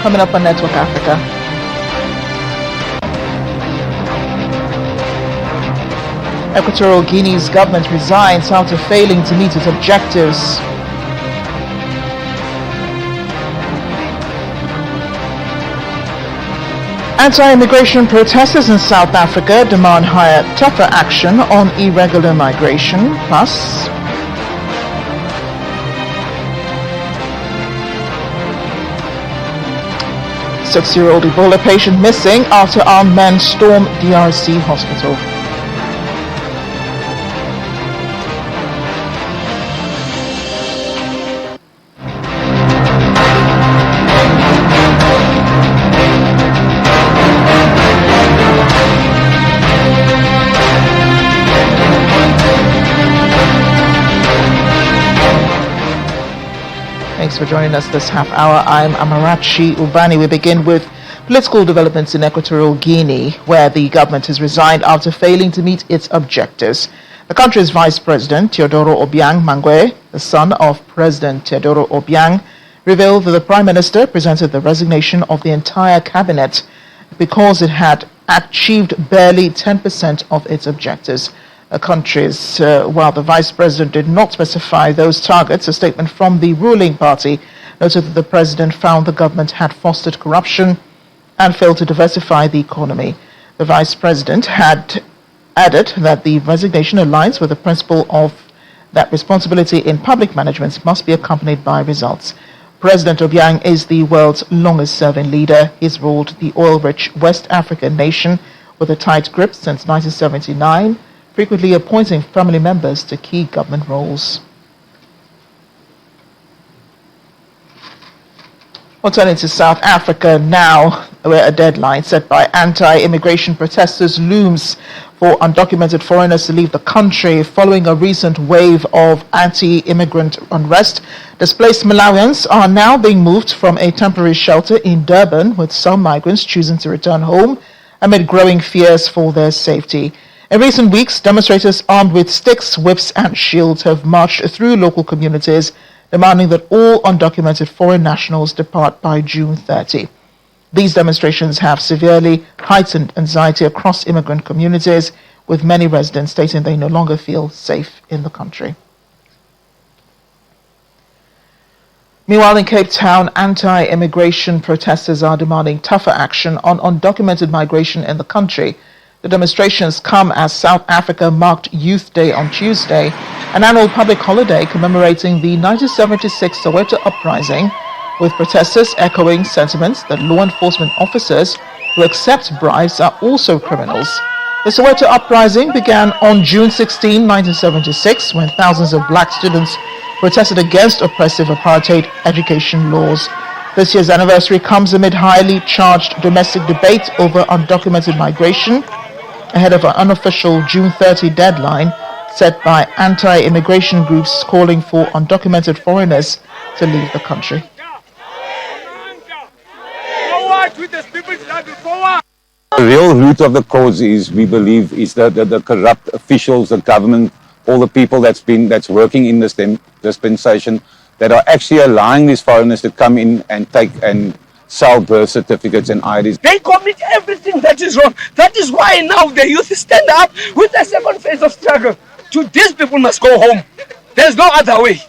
coming up on Network Africa. Equatorial Guinea's government resigns after failing to meet its objectives. Anti-immigration protesters in South Africa demand tougher action on irregular migration. Plus, six-year-old Ebola patient missing after armed men storm DRC hospital. Thanks for joining us this half hour. I'm Amarachi Ubani. We begin with political developments in Equatorial Guinea, where the government has resigned after failing to meet its objectives. The country's Vice President, Teodoro Obiang Mangue, the son of President Teodoro Obiang, revealed that the Prime Minister presented the resignation of the entire cabinet because it had achieved barely 10% of its objectives. While the Vice President did not specify those targets, a statement from the ruling party noted that the President found the government had fostered corruption and failed to diversify the economy. The Vice President had added that the resignation aligns with the principle of that responsibility in public management must be accompanied by results. President Obiang is the world's longest-serving leader. He's ruled the oil-rich West African nation with a tight grip since 1979, frequently appointing family members to key government roles. We'll turn into South Africa now, where a deadline set by anti-immigration protesters looms for undocumented foreigners to leave the country following a recent wave of anti-immigrant unrest. Displaced Malawians are now being moved from a temporary shelter in Durban, with some migrants choosing to return home amid growing fears for their safety. In recent weeks, demonstrators armed with sticks, whips, and shields have marched through local communities, demanding that all undocumented foreign nationals depart by June 30. These demonstrations have severely heightened anxiety across immigrant communities, with many residents stating they no longer feel safe in the country. Meanwhile, in Cape Town, anti-immigration protesters are demanding tougher action on undocumented migration in the country. The demonstrations come as South Africa marked Youth Day on Tuesday, an annual public holiday commemorating the 1976 Soweto uprising, with protesters echoing sentiments that law enforcement officers who accept bribes are also criminals. The Soweto uprising began on June 16, 1976, when thousands of black students protested against oppressive apartheid education laws. This year's anniversary comes amid highly charged domestic debate over undocumented migration, ahead of an unofficial June 30 deadline set by anti-immigration groups calling for undocumented foreigners to leave the country. The real root of the cause is, we believe, is the corrupt officials, the government, all the people that's working in this dispensation that are actually allowing these foreigners to come in and take and sell birth certificates and IDs. They commit everything that is wrong. That is why now the youth stand up with the second phase of struggle. These people must go home. There's no other way.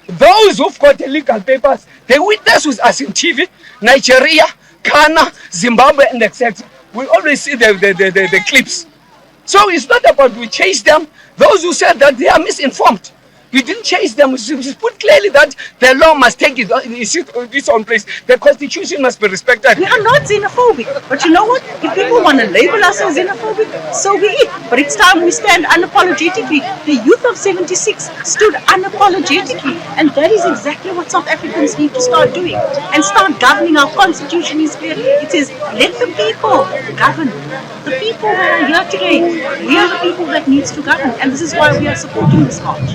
Those who've got illegal papers, they witness with us in TV, Nigeria, Ghana, Zimbabwe, and etc. We always see the clips. So it's not about we chase them. Those who said that they are misinformed. We didn't chase them. We put clearly that the law must take its own place. The constitution must be respected. We are not xenophobic. But you know what? If people want to label us as xenophobic, so be it. But it's time we stand unapologetically. The youth of 76 stood unapologetically. And that is exactly what South Africans need to start doing. And start governing. Our constitution is clear. It says, let the people govern. The people that are here today, we are the people that needs to govern. And this is why we are supporting this march.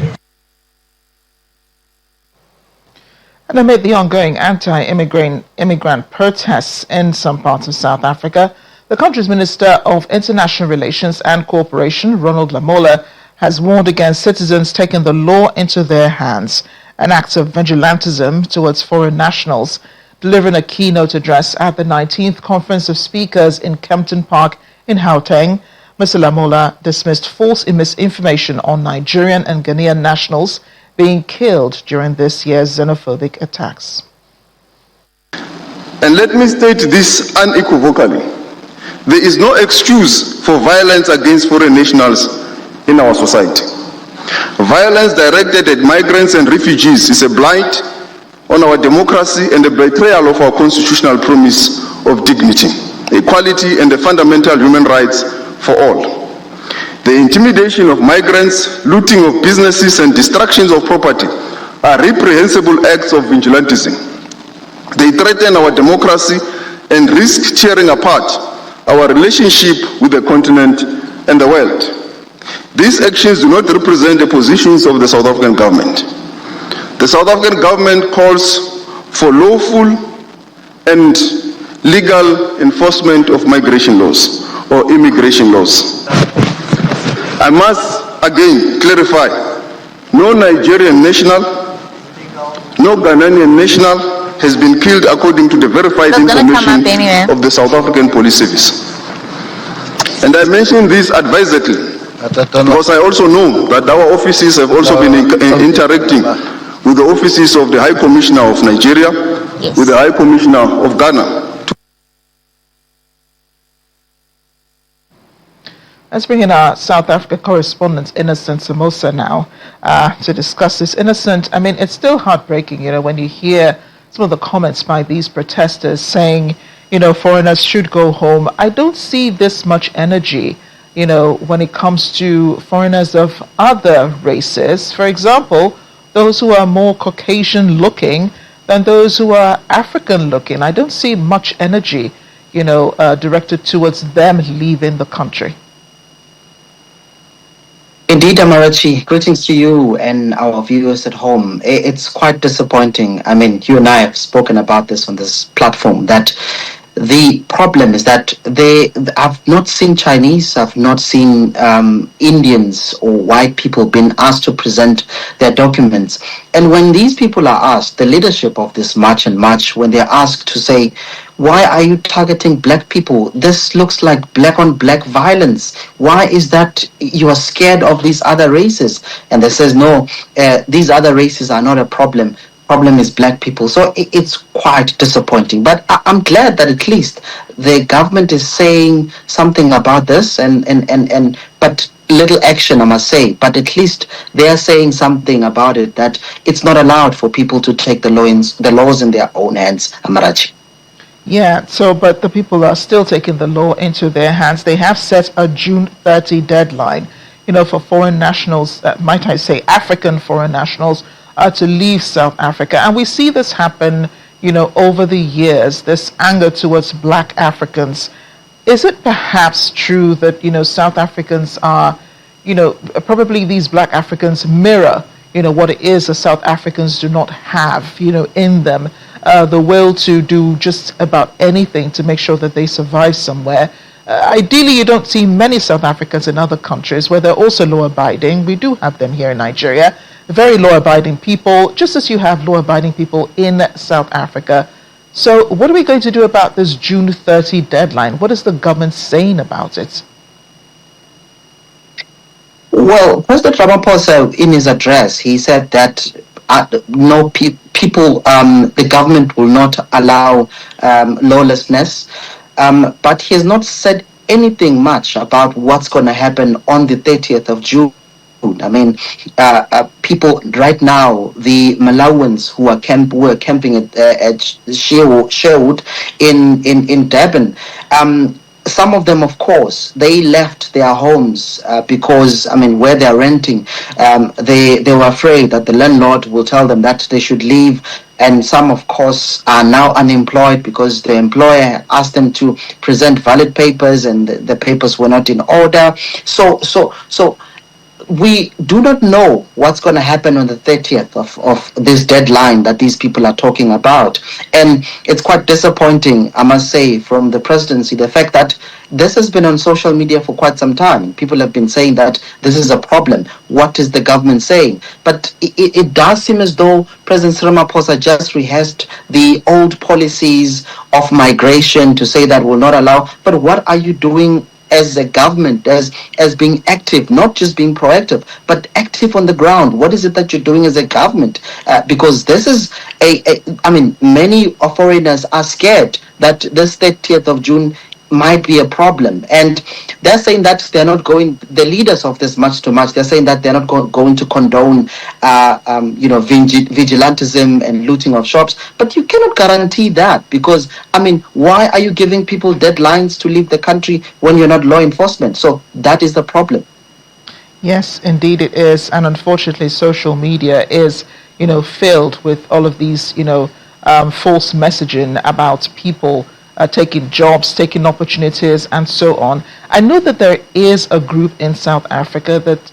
And amid the ongoing anti-immigrant protests in some parts of South Africa, the country's Minister of International Relations and Cooperation, Ronald Lamola, has warned against citizens taking the law into their hands, an act of vigilantism towards foreign nationals. delivering a keynote address at the 19th Conference of Speakers in Kempton Park in Gauteng. Mr. Lamola dismissed false misinformation on Nigerian and Ghanaian nationals being killed during this year's xenophobic attacks. And let me state this unequivocally. There is no excuse for violence against foreign nationals in our society. Violence directed at migrants and refugees is a blight on our democracy and a betrayal of our constitutional promise of dignity, equality, and the fundamental human rights for all. The intimidation of migrants, looting of businesses, and destructions of property are reprehensible acts of vigilantism. They threaten our democracy and risk tearing apart our relationship with the continent and the world. These actions do not represent the positions of the South African government. The South African government calls for lawful and legal enforcement of migration laws or immigration laws. I must again clarify, no Nigerian national, no Ghanaian national has been killed according to the verified information of the South African Police Service. And I mention this advisedly because I also know that our offices have also been interacting with the offices of the High Commissioner of Nigeria, with the High Commissioner of Ghana. Let's bring in our South Africa correspondent, Innocent Samosa, now to discuss this. Innocent, I mean, it's still heartbreaking, when you hear some of the comments by these protesters saying, foreigners should go home. I don't see this much energy, when it comes to foreigners of other races. For example, those who are more Caucasian looking than those who are African looking. I don't see much energy, directed towards them leaving the country. Indeed, Amarachi, greetings to you and our viewers at home. It's quite disappointing. I mean, you and I have spoken about this on this platform, that the problem is that I've not seen Chinese, I've not seen Indians or white people being asked to present their documents. And when these people are asked, the leadership of this march and march, when they're asked to say, why are you targeting black people? This looks like black on black violence. Why is that you are scared of these other races? And they says, no, these other races are not a problem. Problem is black people. So it's quite disappointing. But I'm glad that at least the government is saying something about this but little action, I must say. But at least they are saying something about it, that it's not allowed for people to take the laws in their own hands, Amarachi. Yeah, but the people are still taking the law into their hands. They have set a June 30 deadline, for foreign nationals, might I say African foreign nationals, to leave South Africa. And we see this happen, over the years, this anger towards black Africans. Is it perhaps true that, South Africans are, probably these black Africans mirror, what it is that South Africans do not have, in them? The will to do just about anything to make sure that they survive somewhere. Ideally, you don't see many South Africans in other countries where they're also law-abiding. We do have them here in Nigeria. Very law-abiding people, just as you have law-abiding people in South Africa. So what are we going to do about this June 30 deadline? What is the government saying about it? Well, President Ramaphosa, in his address, he said that no people, the government will not allow lawlessness, but he has not said anything much about what's going to happen on the 30th of June. I mean, people right now, the Malawans who are camping at Sherwood in Durban, some of them, of course, they left their homes because, where they're renting, they were afraid that the landlord will tell them that they should leave. And some, of course, are now unemployed because the employer asked them to present valid papers and the papers were not in order. So we do not know what's going to happen on the 30th of this deadline that these people are talking about. And it's quite disappointing, I must say, from the presidency, the fact that this has been on social media for quite some time. People have been saying that this is a problem. What is the government saying? But it does seem as though President Ramaphosa just rehearsed the old policies of migration to say that will not allow. But what are you doing as a government, as being active, not just being proactive, but active on the ground? What is it that you're doing as a government? Because this is I mean, many foreigners are scared that this 30th of June might be a problem, and they're saying that they're not going, the leaders of this March to March, they're saying that they're not going to condone vigilantism and looting of shops. But you cannot guarantee that, because I mean, why are you giving people deadlines to leave the country when you're not law enforcement? So that is the problem. Yes, indeed it is. And unfortunately, social media is, filled with all of these, false messaging about people taking jobs, taking opportunities, and so on. I know that there is a group in South Africa that,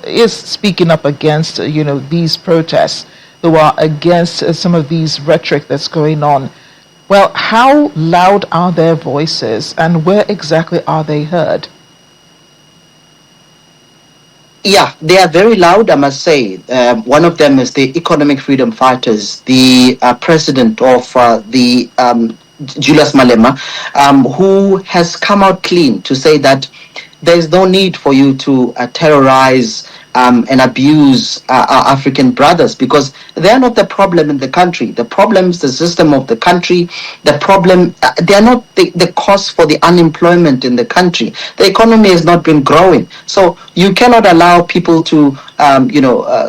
is speaking up against, these protests, who are against some of these rhetoric that's going on. Well, how loud are their voices, and where exactly are they heard? Yeah, they are very loud, I must say. One of them is the Economic Freedom Fighters, the president of the Julius Malema, who has come out clean to say that there's no need for you to terrorize and abuse our African brothers, because they're not the problem in the country. The problem is the system of the country. The problem, they are not the cause for the unemployment in the country. The economy has not been growing. So you cannot allow people to,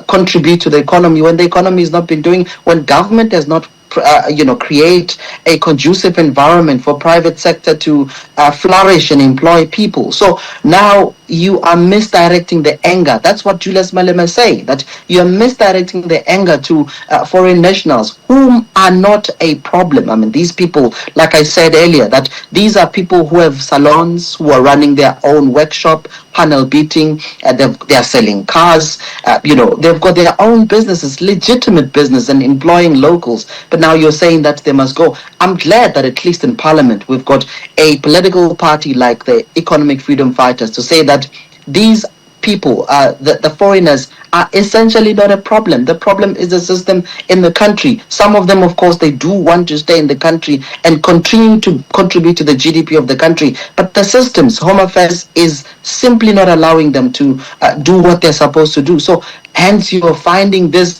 contribute to the economy when the economy has not been doing, when government has not create a conducive environment for private sector to flourish and employ people. So now you are misdirecting the anger. That's what Julius Malema is saying, that you are misdirecting the anger to foreign nationals whom are not a problem. I mean, these people, like I said earlier, that these are people who have salons, who are running their own workshop, panel beating, they are selling cars, they've got their own businesses, legitimate business, and employing locals. But now you're saying that they must go. I'm glad that at least in Parliament we've got a political party like the Economic Freedom Fighters to say that these people, the foreigners, are essentially not a problem. The problem is the system in the country. Some of them, of course, they do want to stay in the country and continue to contribute to the GDP of the country. But the systems, Home Affairs, is simply not allowing them to do what they're supposed to do. So hence you are finding these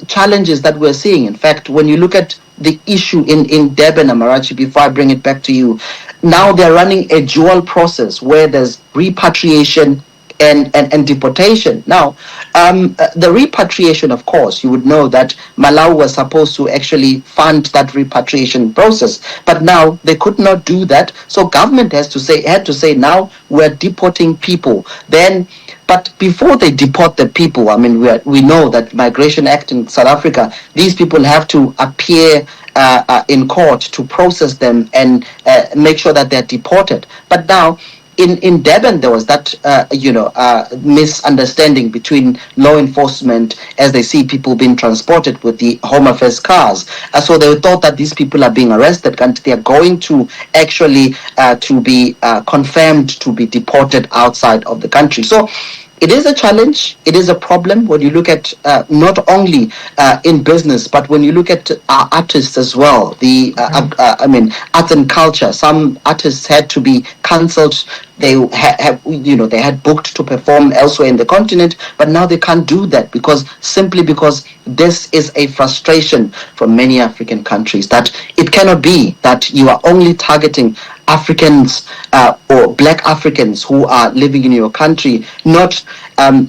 challenges that we're seeing. In fact, when you look at the issue in Durban, Amarachi, before I bring it back to you, now they're running a dual process where there's repatriation and deportation. Now, the repatriation, of course, you would know that Malawi was supposed to actually fund that repatriation process, but now they could not do that. So government had to say now we're deporting people. Then, but before they deport the people, I mean, we know that Migration Act in South Africa, these people have to appear in court to process them and make sure that they're deported. But now, in Durban, there was that misunderstanding between law enforcement as they see people being transported with the Home Affairs cars. So they thought that these people are being arrested and they are going to actually to be confirmed to be deported outside of the country. So it is a challenge. It is a problem when you look at not only in business, but when you look at artists as well. Arts and culture. Some artists had to be cancelled. They they had booked to perform elsewhere in the continent, but now they can't do that because this is a frustration for many African countries, that it cannot be that you are only targeting Africans or Black Africans who are living in your country, not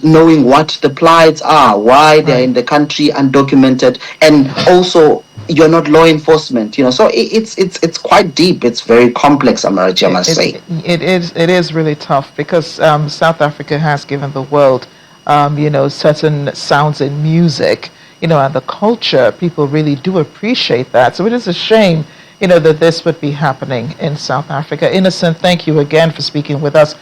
knowing what the plights are, why they're in the country undocumented, and also you're not law enforcement. So it's quite deep. It's very complex, Amarachi, I must say. It is really tough because South Africa has given the world certain sounds and music, and the culture. People really do appreciate that. So it is a shame, that this would be happening in South Africa. Innocent, thank you again for speaking with us.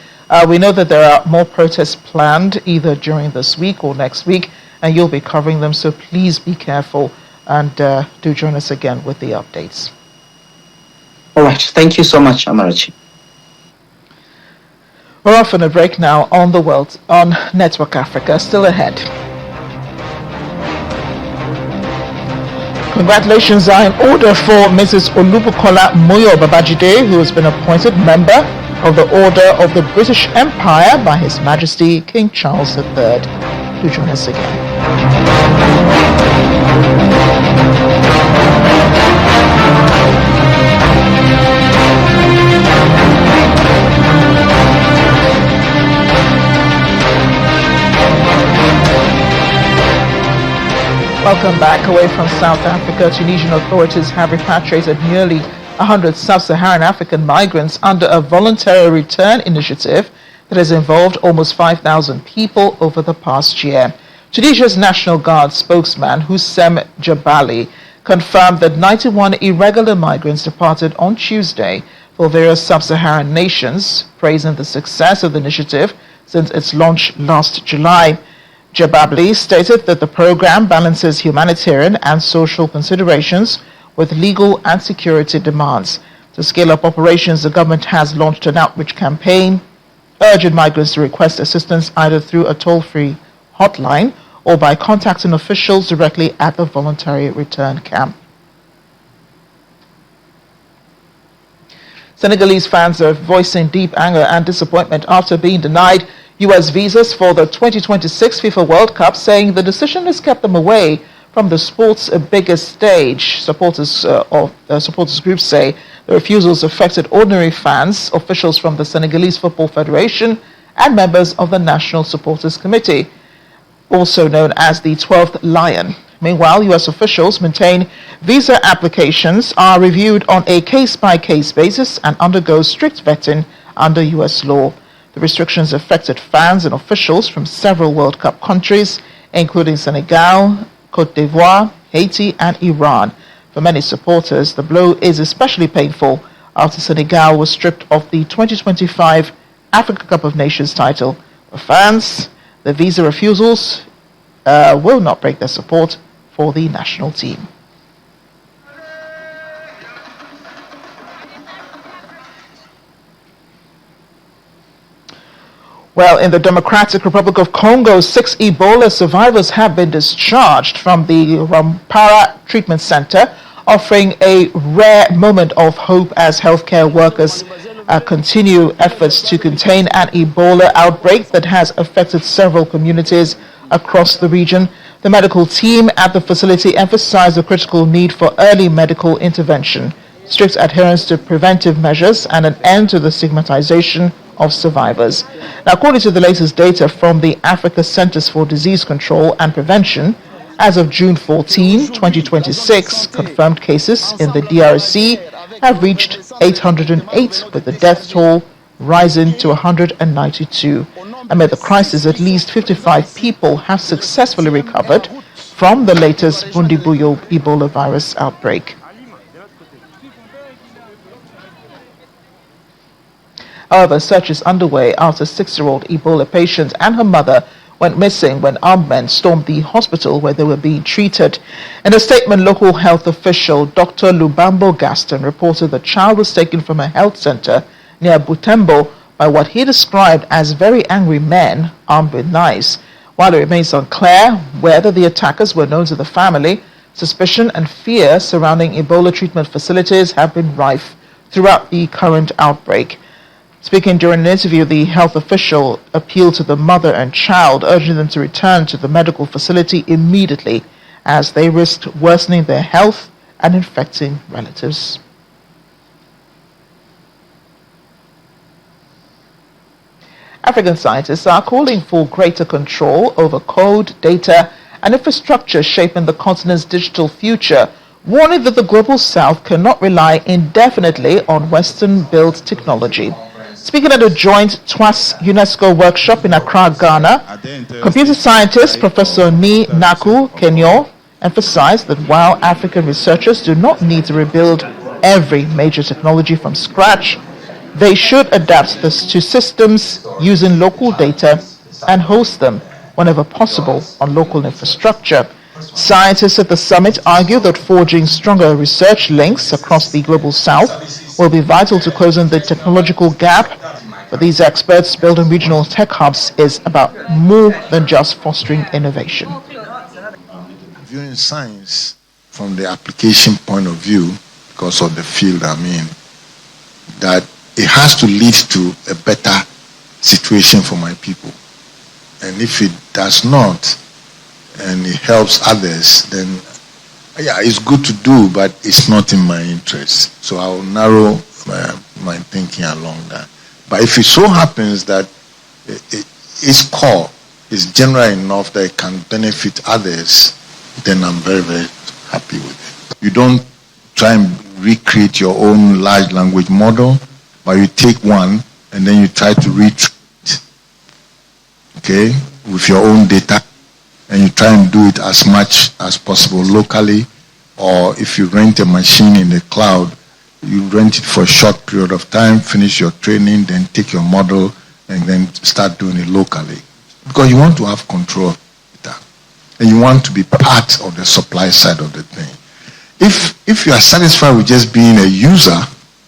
We know that there are more protests planned either during this week or next week, and you'll be covering them, so please be careful and do join us again with the updates. All right. Thank you so much, Amarachi. We're off on a break now on Network Africa. Still ahead. Congratulations are in order for Mrs. Olubukola Moyo Babajide, who has been appointed member of the Order of the British Empire by His Majesty King Charles III. Do join us again. Welcome back. Away from South Africa, Tunisian authorities have repatriated nearly 100 sub-Saharan African migrants under a voluntary return initiative that has involved almost 5,000 people over the past year. Tunisia's National Guard spokesman Houssem Jabali confirmed that 91 irregular migrants departed on Tuesday for various sub-Saharan nations, praising the success of the initiative since its launch last July. Jababli stated that the program balances humanitarian and social considerations with legal and security demands. To scale up operations, the government has launched an outreach campaign urging migrants to request assistance either through a toll-free hotline or by contacting officials directly at the voluntary return camp. Senegalese fans are voicing deep anger and disappointment after being denied U.S. visas for the 2026 FIFA World Cup, saying the decision has kept them away from the sport's biggest stage. Supporters groups say the refusals affected ordinary fans, officials from the Senegalese Football Federation, and members of the National Supporters Committee, also known as the 12th Lion. Meanwhile, U.S. officials maintain visa applications are reviewed on a case-by-case basis and undergo strict vetting under U.S. law. The restrictions affected fans and officials from several World Cup countries, including Senegal, Côte d'Ivoire, Haiti, and Iran. For many supporters, the blow is especially painful after Senegal was stripped of the 2025 Africa Cup of Nations title. For fans, the visa refusals will not break their support for the national team. Well, in the Democratic Republic of Congo, 6 Ebola survivors have been discharged from the Rampara Treatment Center, offering a rare moment of hope as healthcare workers continue efforts to contain an Ebola outbreak that has affected several communities across the region. The medical team at the facility emphasized the critical need for early medical intervention, strict adherence to preventive measures, and an end to the stigmatization of survivors. Now, according to the latest data from the Africa Centers for Disease Control and Prevention, as of June 14, 2026, confirmed cases in the DRC have reached 808, with the death toll rising to 192. Amid the crisis, at least 55 people have successfully recovered from the latest Bundibugyo Ebola virus outbreak. However, search is underway after a 6-year-old Ebola patient and her mother went missing when armed men stormed the hospital where they were being treated. In a statement, local health official Dr. Lubambo Gaston reported the child was taken from a health center near Butembo by what he described as very angry men armed with knives. While it remains unclear whether the attackers were known to the family, suspicion and fear surrounding Ebola treatment facilities have been rife throughout the current outbreak. Speaking during an interview, the health official appealed to the mother and child, urging them to return to the medical facility immediately as they risked worsening their health and infecting relatives. African scientists are calling for greater control over code, data, and infrastructure shaping the continent's digital future, warning that the global south cannot rely indefinitely on Western-built technology. Speaking at a joint TWAS UNESCO workshop in Accra, Ghana, computer scientist Professor Ni Naku Kenyo emphasized that while African researchers do not need to rebuild every major technology from scratch, they should adapt this to systems using local data and host them whenever possible on local infrastructure. Scientists at the summit argue that forging stronger research links across the global south will be vital to closing the technological gap. For these experts, building regional tech hubs is about more than just fostering innovation. Viewing science from the application point of view, because of the field I'm in, that it has to lead to a better situation for my people. And if it does not, and it helps others, then yeah, it's good to do, but it's not in my interest. So I'll narrow my thinking along that. But if it so happens that its core is general enough that it can benefit others, then I'm very, very happy with it. You don't try and recreate your own large language model, but you take one and then you try to retrain it, okay, with your own data, and you try and do it as much as possible locally, or if you rent a machine in the cloud, you rent it for a short period of time, finish your training, then take your model and then start doing it locally. Because you want to have control of data, and you want to be part of the supply side of the thing. If you are satisfied with just being a user,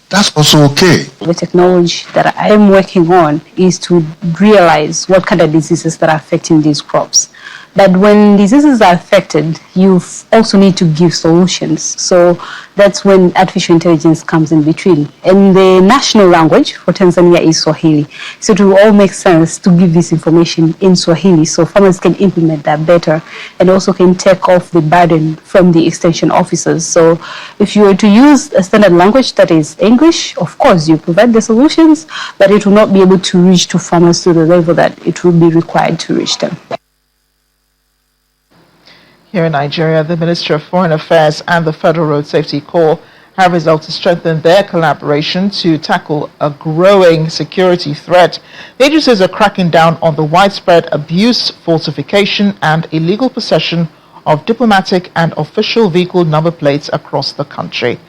that's also okay. The technology that I am working on is to realize what kind of diseases that are affecting these crops. But when diseases are affected, you also need to give solutions. So that's when artificial intelligence comes in between. And the national language for Tanzania is Swahili. So it will all make sense to give this information in Swahili so farmers can implement that better and also can take off the burden from the extension officers. So if you were to use a standard language that is English, of course you provide the solutions, but it will not be able to reach to farmers to the level that it will be required to reach them. Here in Nigeria, the Ministry of Foreign Affairs and the Federal Road Safety Corps have resolved to strengthen their collaboration to tackle a growing security threat. The agencies are cracking down on the widespread abuse, falsification, and illegal possession of diplomatic and official vehicle number plates across the country.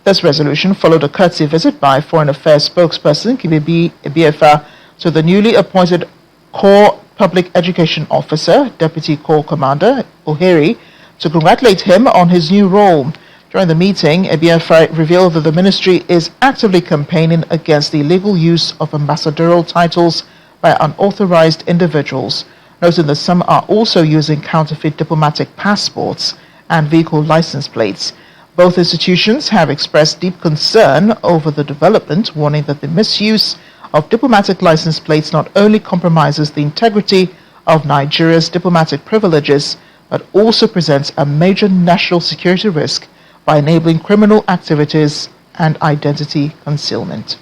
This resolution followed a courtesy visit by Foreign Affairs spokesperson Kibibi Ebiefa to the newly appointed Corps Public Education Officer, Deputy Corps Commander Oheri, to congratulate him on his new role. During the meeting, Ebiefa revealed that the ministry is actively campaigning against the illegal use of ambassadorial titles by unauthorized individuals, noting that some are also using counterfeit diplomatic passports and vehicle license plates. Both institutions have expressed deep concern over the development, warning that the misuse of diplomatic license plates not only compromises the integrity of Nigeria's diplomatic privileges, but also presents a major national security risk by enabling criminal activities and identity concealment.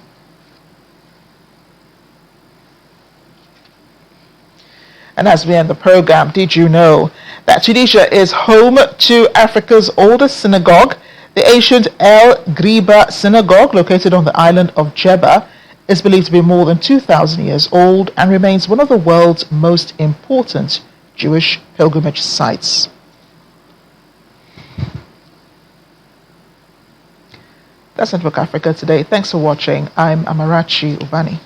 And as we end the program, did you know that Tunisia is home to Africa's oldest synagogue? The ancient El Griba synagogue, located on the island of Jebba, is believed to be more than 2,000 years old and remains one of the world's most important Jewish pilgrimage sites. That's Network Africa today. Thanks for watching. I'm Amarachi Ubani.